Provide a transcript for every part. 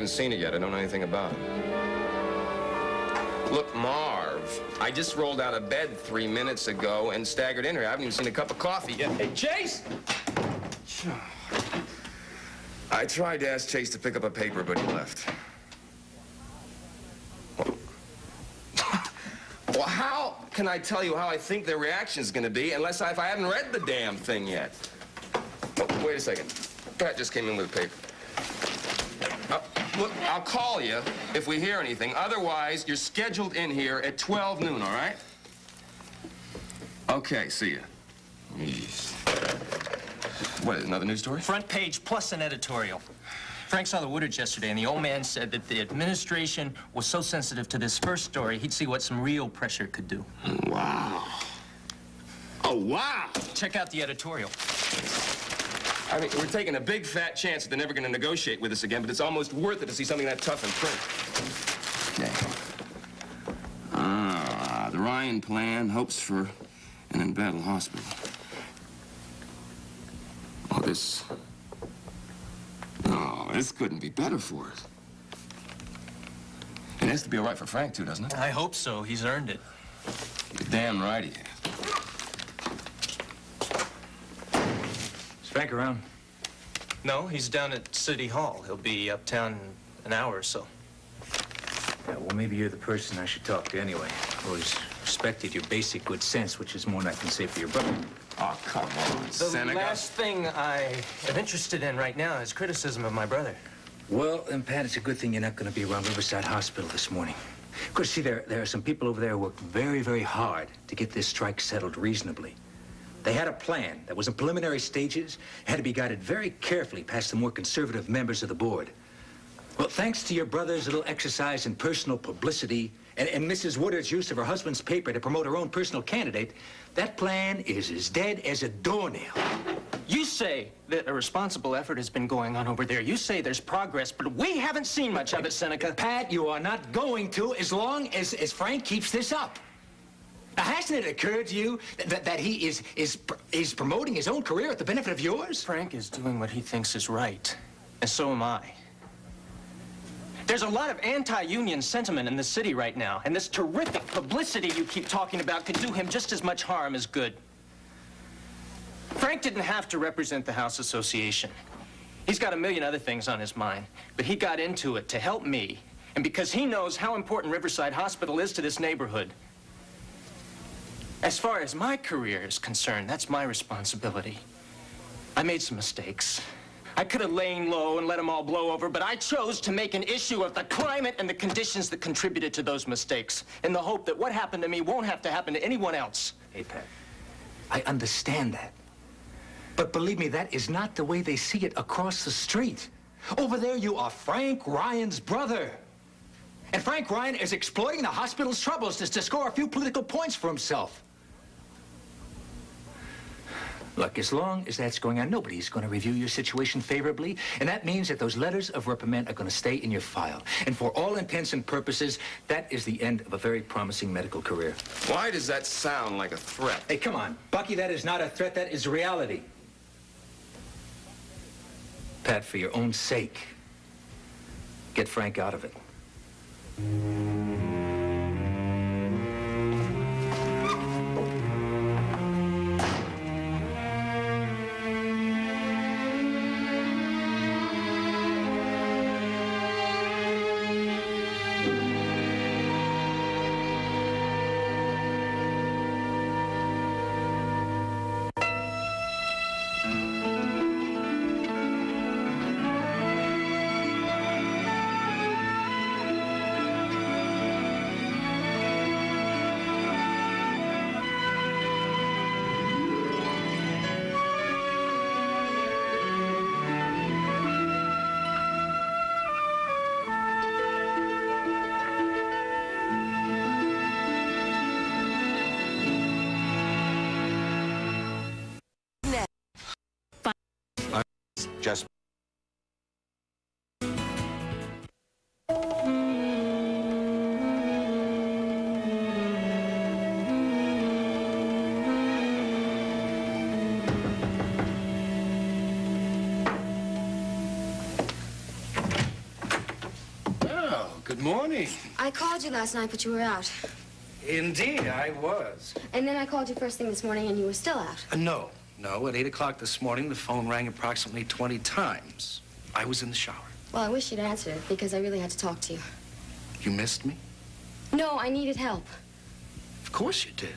haven't seen it yet. I don't know anything about it. Look, Marv, I just rolled out of bed 3 minutes ago and staggered in here. I haven't even seen a cup of coffee yet. Hey, Chase! I tried to ask Chase to pick up a paper, but he left. Well, how can I tell you how I think their reaction is going to be if I haven't read the damn thing yet? Oh, wait a second. Pat just came in with a paper. Look, I'll call you if we hear anything. Otherwise, you're scheduled in here at 12 noon, all right? Okay, see ya. Jeez. What, another news story? Front page plus an editorial. Frank saw the Woodards yesterday, and the old man said that the administration was so sensitive to this first story, he'd see what some real pressure could do. Wow. Oh, wow! Check out the editorial. I mean, we're taking a big, fat chance that they're never going to negotiate with us again, but it's almost worth it to see something that tough in print. Okay. The Ryan plan hopes for an embattled hospital. Oh, this... No, this couldn't be better for us. It has to be all right for Frank, too, doesn't it? I hope so. He's earned it. You're damn right he has. Is Frank around? No, he's down at City Hall. He'll be uptown in an hour or so. Yeah, well, maybe you're the person I should talk to anyway. I've always respected your basic good sense, which is more than I can say for your brother. Oh, come on, Seneca. The last thing I am interested in right now is criticism of my brother. Well, then, Pat, it's a good thing you're not going to be around Riverside Hospital this morning. Of course, see, there are some people over there who worked very, very hard to get this strike settled reasonably. They had a plan that was in preliminary stages, had to be guided very carefully past the more conservative members of the board. Well, thanks to your brother's little exercise in personal publicity and Mrs. Woodard's use of her husband's paper to promote her own personal candidate, that plan is as dead as a doornail. You say that a responsible effort has been going on over there. You say there's progress, but we haven't seen much of it, Seneca. Pat, you are not going to as long as Frank keeps this up. Now, hasn't it occurred to you that he is promoting his own career at the benefit of yours? Frank is doing what he thinks is right, and so am I. There's a lot of anti-union sentiment in the city right now, and this terrific publicity you keep talking about could do him just as much harm as good. Frank didn't have to represent the House Association. He's got a million other things on his mind, but he got into it to help me, and because he knows how important Riverside Hospital is to this neighborhood. As far as my career is concerned, that's my responsibility. I made some mistakes. I could have lain low and let them all blow over, but I chose to make an issue of the climate and the conditions that contributed to those mistakes, in the hope that what happened to me won't have to happen to anyone else. Hey, Pat, I understand that. But believe me, that is not the way they see it across the street. Over there, you are Frank Ryan's brother. And Frank Ryan is exploiting the hospital's troubles to score a few political points for himself. Look, as long as that's going on, nobody's going to review your situation favorably, and that means that those letters of reprimand are going to stay in your file. And for all intents and purposes, that is the end of a very promising medical career. Why does that sound like a threat? Hey, come on. Bucky, that is not a threat. That is reality. Pat, for your own sake, get Frank out of it. Just... good morning. I called you last night, but you were out. Indeed, I was. And then I called you first thing this morning, and you were still out. No. At 8 o'clock this morning, the phone rang approximately 20 times. I was in the shower. Well, I wish you'd answered it, because I really had to talk to you. You missed me? No, I needed help. Of course you did.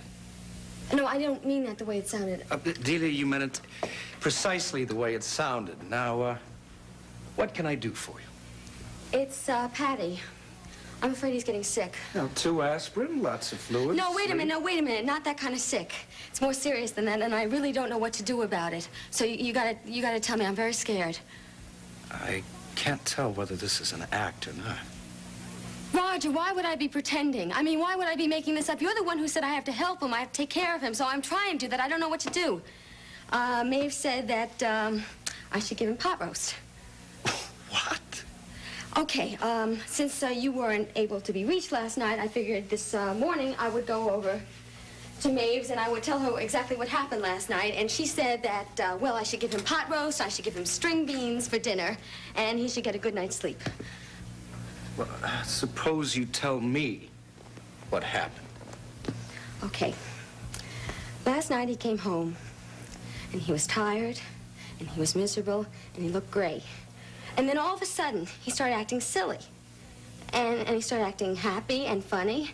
No, I don't mean that the way it sounded. Delia, you meant it precisely the way it sounded. Now, what can I do for you? It's, Patty. I'm afraid he's getting sick. 2 aspirin, lots of fluids. No, wait a minute. Not that kind of sick. It's more serious than that, and I really don't know what to do about it. So you gotta tell me. I'm very scared. I can't tell whether this is an act or not. Roger, why would I be pretending? I mean, why would I be making this up? You're the one who said I have to help him. I have to take care of him, so I'm trying to, that I don't know what to do. Maeve said that, I should give him pot roast. What? Okay, since you weren't able to be reached last night, I figured this morning I would go over to Maeve's and I would tell her exactly what happened last night. And she said that, well, I should give him pot roast, I should give him string beans for dinner, and he should get a good night's sleep. Well, suppose you tell me what happened. Okay. Last night he came home, and he was tired, and he was miserable, and he looked gray. And then all of a sudden, he started acting silly. And he started acting happy and funny.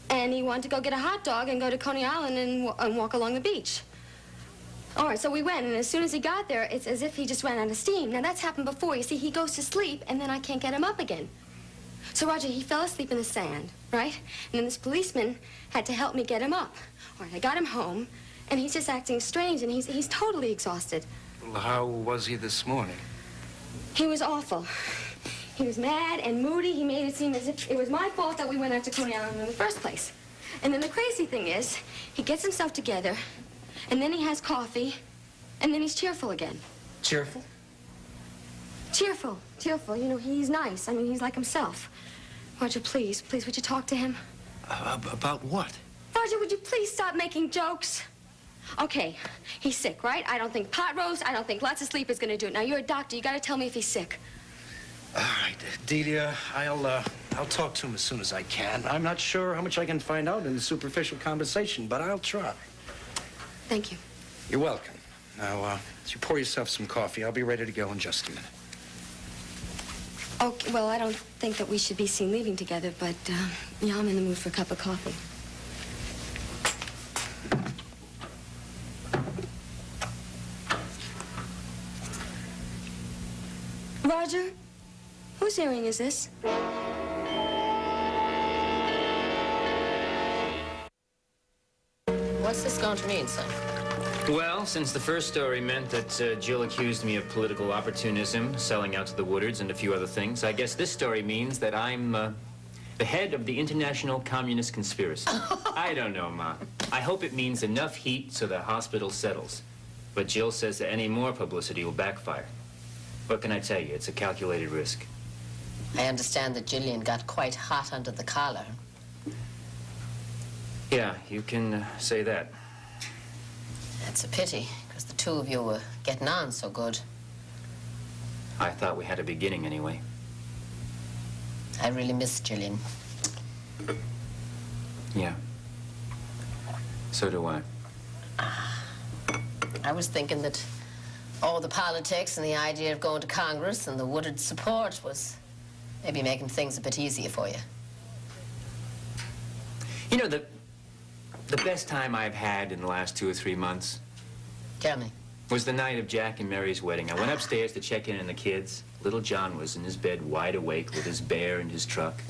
And he wanted to go get a hot dog and go to Coney Island and walk along the beach. All right, so we went, and as soon as he got there, it's as if he just ran out of steam. Now, that's happened before. You see, he goes to sleep, and then I can't get him up again. So, Roger, he fell asleep in the sand, right? And then this policeman had to help me get him up. All right, I got him home, and he's just acting strange, and he's totally exhausted. Well, how was he this morning? He was awful. He was mad and moody. He made it seem as if it was my fault that we went out to Coney Island in the first place. And then the crazy thing is, he gets himself together, and then he has coffee, and then he's cheerful again. Cheerful? Cheerful. You know, he's nice. I mean, he's like himself. Roger, please, would you talk to him? About what? Roger, would you please stop making jokes? Okay, he's sick, right? I don't think pot roast, I don't think lots of sleep is gonna do it. Now, you're a doctor. You gotta tell me if he's sick. All right, Delia, I'll talk to him as soon as I can. I'm not sure how much I can find out in superficial conversation, but I'll try. Thank you. You're welcome. Now, you pour yourself some coffee. I'll be ready to go in just a minute. Okay, well, I don't think that we should be seen leaving together, but, yeah, I'm in the mood for a cup of coffee. Roger, whose earring is this? What's this going to mean, son? Well, since the first story meant that Jill accused me of political opportunism, selling out to the Woodards and a few other things, I guess this story means that I'm the head of the international communist conspiracy. I don't know, Ma. I hope it means enough heat so the hospital settles. But Jill says that any more publicity will backfire. What can I tell you? It's a calculated risk. I understand that Jillian got quite hot under the collar. Yeah, you can say that. That's a pity, because the two of you were getting on so good. I thought we had a beginning anyway. I really miss Jillian. Yeah. So do I. I was thinking that all the politics and the idea of going to Congress and the Woodard support was maybe making things a bit easier for you. You know, the best time I've had in the last 2 or 3 months Tell me. was the night of Jack and Mary's wedding. I went upstairs to check in on the kids. Little John was in his bed, wide awake, with his bear in his truck.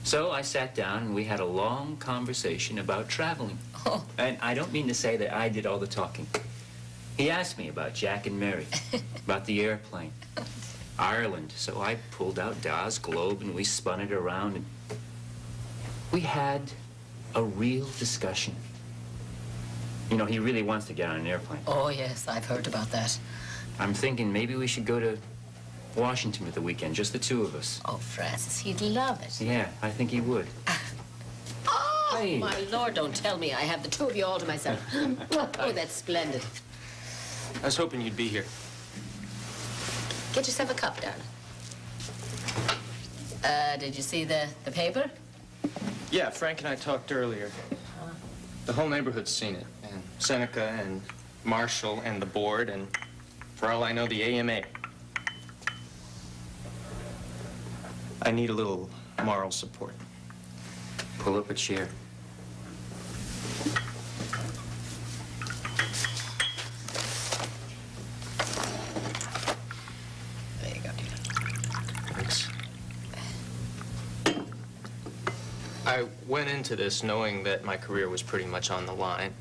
So I sat down, and we had a long conversation about traveling. Oh. And I don't mean to say that I did all the talking. He asked me about Jack and Mary, about the airplane, Ireland. So I pulled out Da's globe, and we spun it around, and we had a real discussion. You know, he really wants to get on an airplane. Oh, yes, I've heard about that. I'm thinking maybe we should go to Washington for the weekend, just the two of us. Oh, Francis, he'd love it. Yeah, I think he would. Oh, Hey. my Lord, don't tell me I have the two of you all to myself. Oh, that's splendid. I was hoping you'd be here. Get yourself a cup, darling. Did you see the paper? Yeah, Frank and I talked earlier. The whole neighborhood's seen it. And Seneca and Marshall and the board and, for all I know, the AMA. I need a little moral support. Pull up a chair. There you go, dear. Thanks. I went into this knowing that my career was pretty much on the line.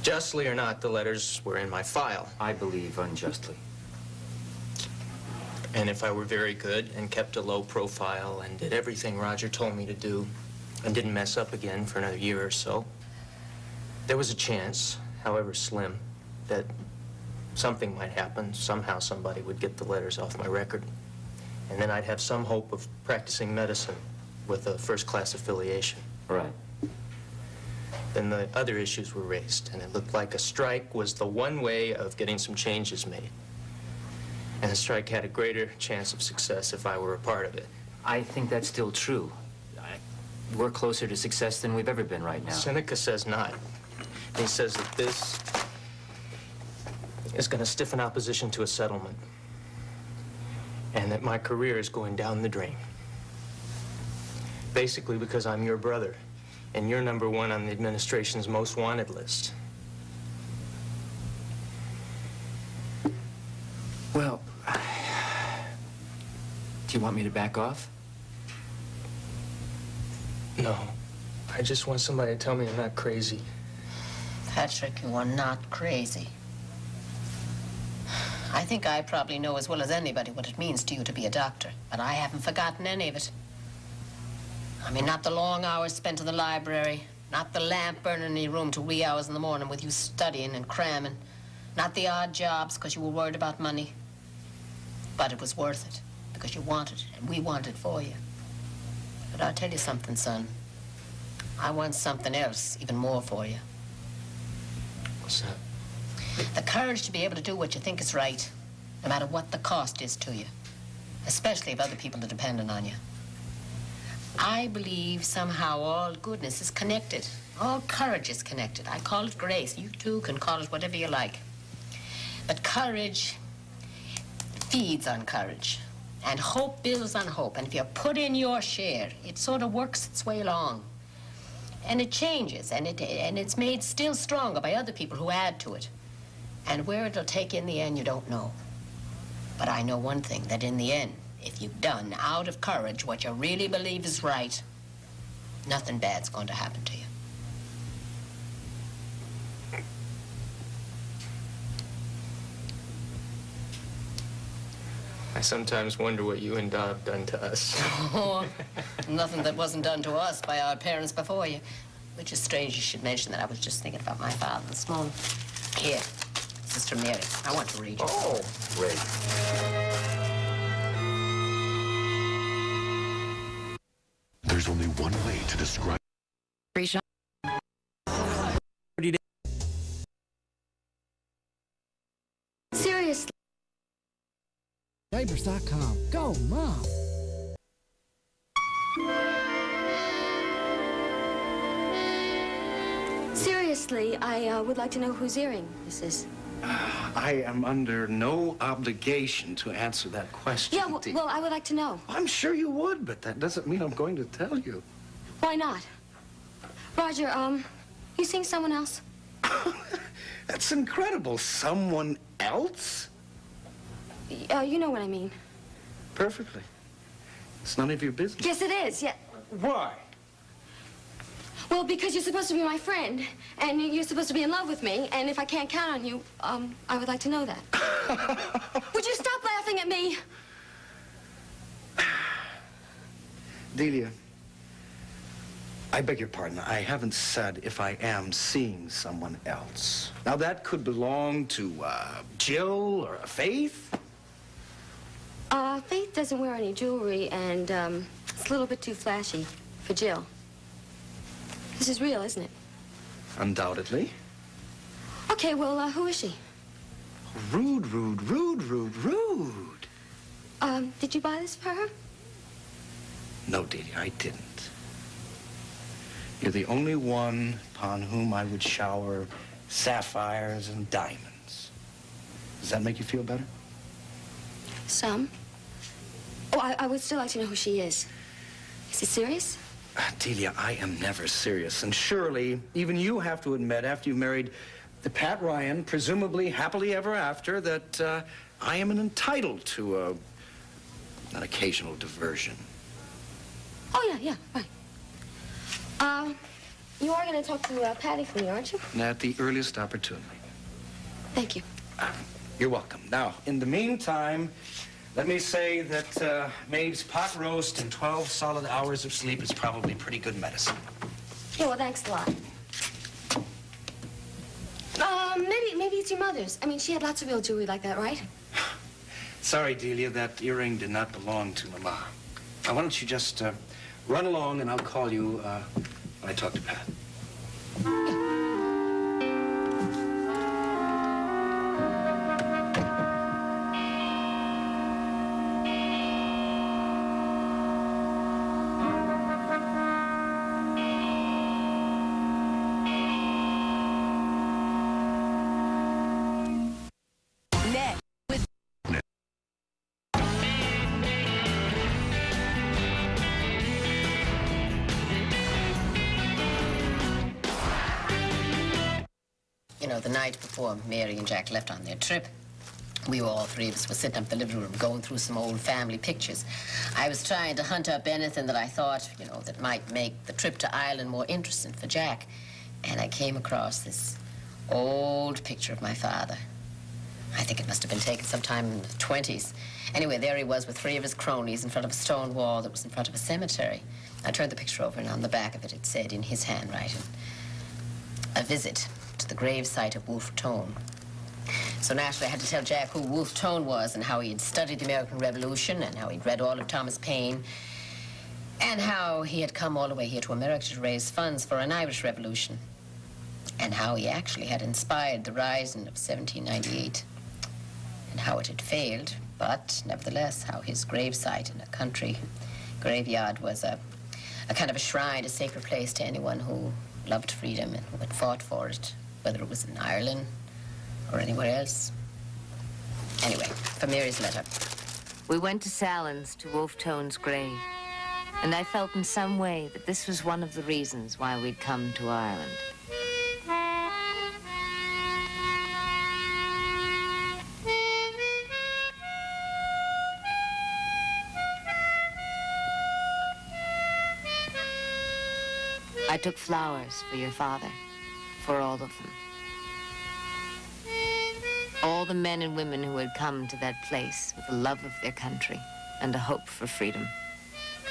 Justly or not, the letters were in my file. I believe unjustly. And if I were very good and kept a low profile and did everything Roger told me to do and didn't mess up again for another year or so, there was a chance, however slim, that something might happen. Somehow somebody would get the letters off my record. And then I'd have some hope of practicing medicine with a first-class affiliation. Right. Then the other issues were raised, and it looked like a strike was the one way of getting some changes made. And the strike had a greater chance of success if I were a part of it. I think that's still true. We're closer to success than we've ever been right now. Seneca says not. He says that this is going to stiffen opposition to a settlement, and that my career is going down the drain. Basically because I'm your brother, and you're #1 on the administration's most wanted list. Well, do you want me to back off? No. I just want somebody to tell me I'm not crazy. Patrick, you are not crazy. I think I probably know as well as anybody what it means to you to be a doctor, but I haven't forgotten any of it. I mean, not the long hours spent in the library, not the lamp burning in your room till wee hours in the morning with you studying and cramming, not the odd jobs because you were worried about money. But it was worth it because you wanted it, and we wanted it for you. But I'll tell you something, son. I want something else, even more for you. What's that? The courage to be able to do what you think is right, no matter what the cost is to you, especially if other people are dependent on you. I believe somehow all goodness is connected. All courage is connected. I call it grace. You too can call it whatever you like. But courage feeds on courage. And hope builds on hope. And if you put in your share, it sort of works its way along. And it changes, and it's made still stronger by other people who add to it. And where it'll take you in the end, you don't know. But I know one thing, that in the end, if you've done out of courage what you really believe is right, nothing bad's going to happen to you. I sometimes wonder what you and Doc have done to us. Oh, nothing that wasn't done to us by our parents before you. Which is strange you should mention that. I was just thinking about my father this morning. Here, Sister Mary, I want to read you. Oh, great. There's only one way to describe. Seriously. Diapers.com. Go, Mom. Seriously, I would like to know whose earring this is. I am under no obligation to answer that question. Yeah, well, I would like to know. I'm sure you would, but that doesn't mean I'm going to tell you. Why not? Roger, you seeing someone else? That's incredible. Someone else? You know what I mean. Perfectly. It's none of your business. Yes, it is, yeah. Why? Well, because you're supposed to be my friend, and you're supposed to be in love with me, and if I can't count on you, I would like to know that. Would you stop laughing at me? Delia, I beg your pardon. I haven't said if I am seeing someone else. Now, that could belong to Jill or Faith. Faith doesn't wear any jewelry, and it's a little bit too flashy for Jill. This is real, isn't it? Undoubtedly. Okay, well, who is she? Rude, rude, rude, rude, rude. Did you buy this for her? No, Delia, I didn't. You're the only one upon whom I would shower sapphires and diamonds. Does that make you feel better? Some. Oh, I would still like to know who she is. Is it serious? Delia, I am never serious. And surely, even you have to admit, after you've married the Pat Ryan, presumably happily ever after, that I am entitled to an occasional diversion. Oh, yeah, right. You are going to talk to Patty for me, aren't you? At the earliest opportunity. Thank you. You're welcome. Now, in the meantime, let me say that Maeve's pot roast and 12 solid hours of sleep is probably pretty good medicine. Yeah, well, thanks a lot. Maybe it's your mother's. I mean, she had lots of real jewelry like that, right? Sorry, Delia, that earring did not belong to Mama. Now, why don't you just run along, and I'll call you when I talk to Pat. You know, the night before Mary and Jack left on their trip, we were all three of us were sitting up in the living room going through some old family pictures. I was trying to hunt up anything that I thought, you know, that might make the trip to Ireland more interesting for Jack. And I came across this old picture of my father. I think it must have been taken sometime in the 20s. Anyway, there he was with three of his cronies in front of a stone wall that was in front of a cemetery. I turned the picture over, and on the back of it, it said in his handwriting, "A visit to the grave site of Wolfe Tone." So naturally, I had to tell Jack who Wolfe Tone was and how he had studied the American Revolution and how he'd read all of Thomas Paine and how he had come all the way here to America to raise funds for an Irish Revolution and how he actually had inspired the Rising of 1798 and how it had failed, but nevertheless, how his gravesite in a country graveyard was a kind of a shrine, a sacred place to anyone who loved freedom and who had fought for it, whether it was in Ireland or anywhere else. Anyway, for Mary's letter. We went to Salins, to Wolfe Tone's grave, and I felt in some way that this was one of the reasons why we'd come to Ireland. I took flowers for your father, for all of them. All the men and women who had come to that place with a love of their country and a hope for freedom.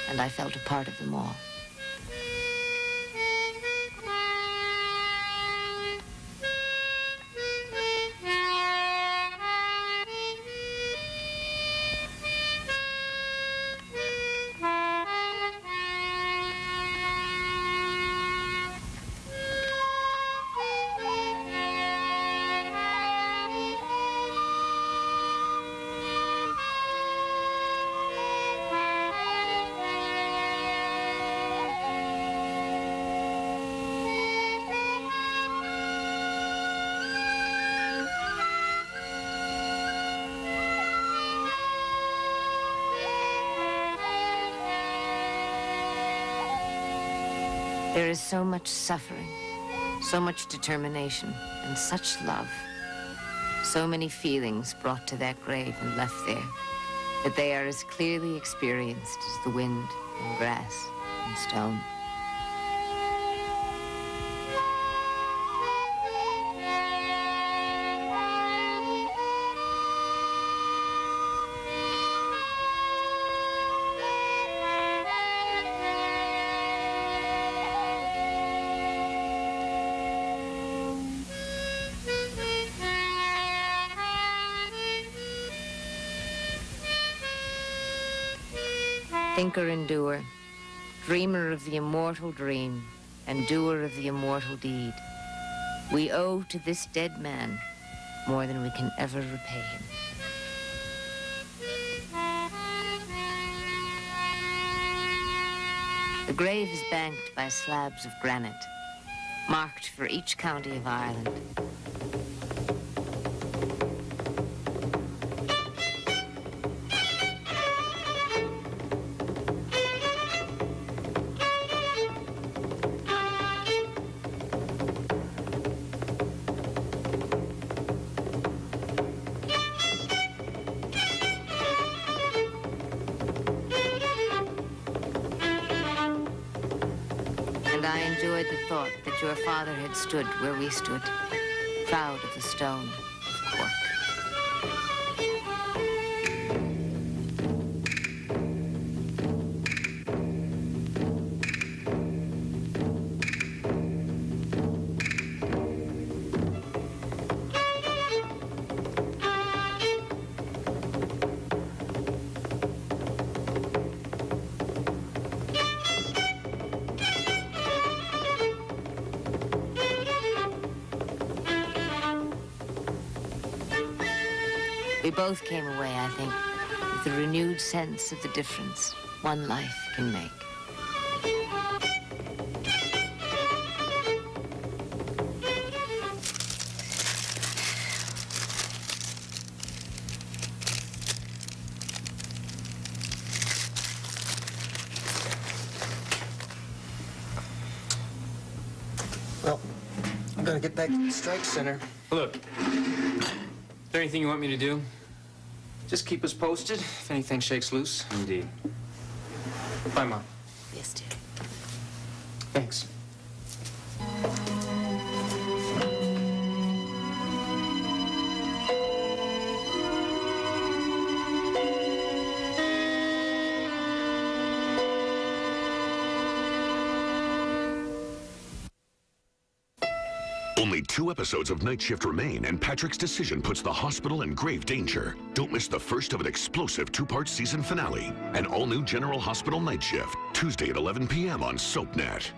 And I felt a part of them all. There is so much suffering, so much determination, and such love. So many feelings brought to that grave and left there, that they are as clearly experienced as the wind and grass and stone. Thinker and doer, dreamer of the immortal dream, and doer of the immortal deed, we owe to this dead man more than we can ever repay him. The grave is banked by slabs of granite, marked for each county of Ireland. I enjoyed the thought that your father had stood where we stood, proud of the stone of Cork. We both came away, I think, with a renewed sense of the difference one life can make. Well, I'm gonna get back to the strike center. Look, is there anything you want me to do? Just keep us posted if anything shakes loose. Indeed. Bye, Mom. Yes, dear. Thanks. Only 2 episodes of Night Shift remain, and Patrick's decision puts the hospital in grave danger. Don't miss the first of an explosive 2-part season finale. An all-new General Hospital Night Shift, Tuesday at 11 p.m. on SoapNet.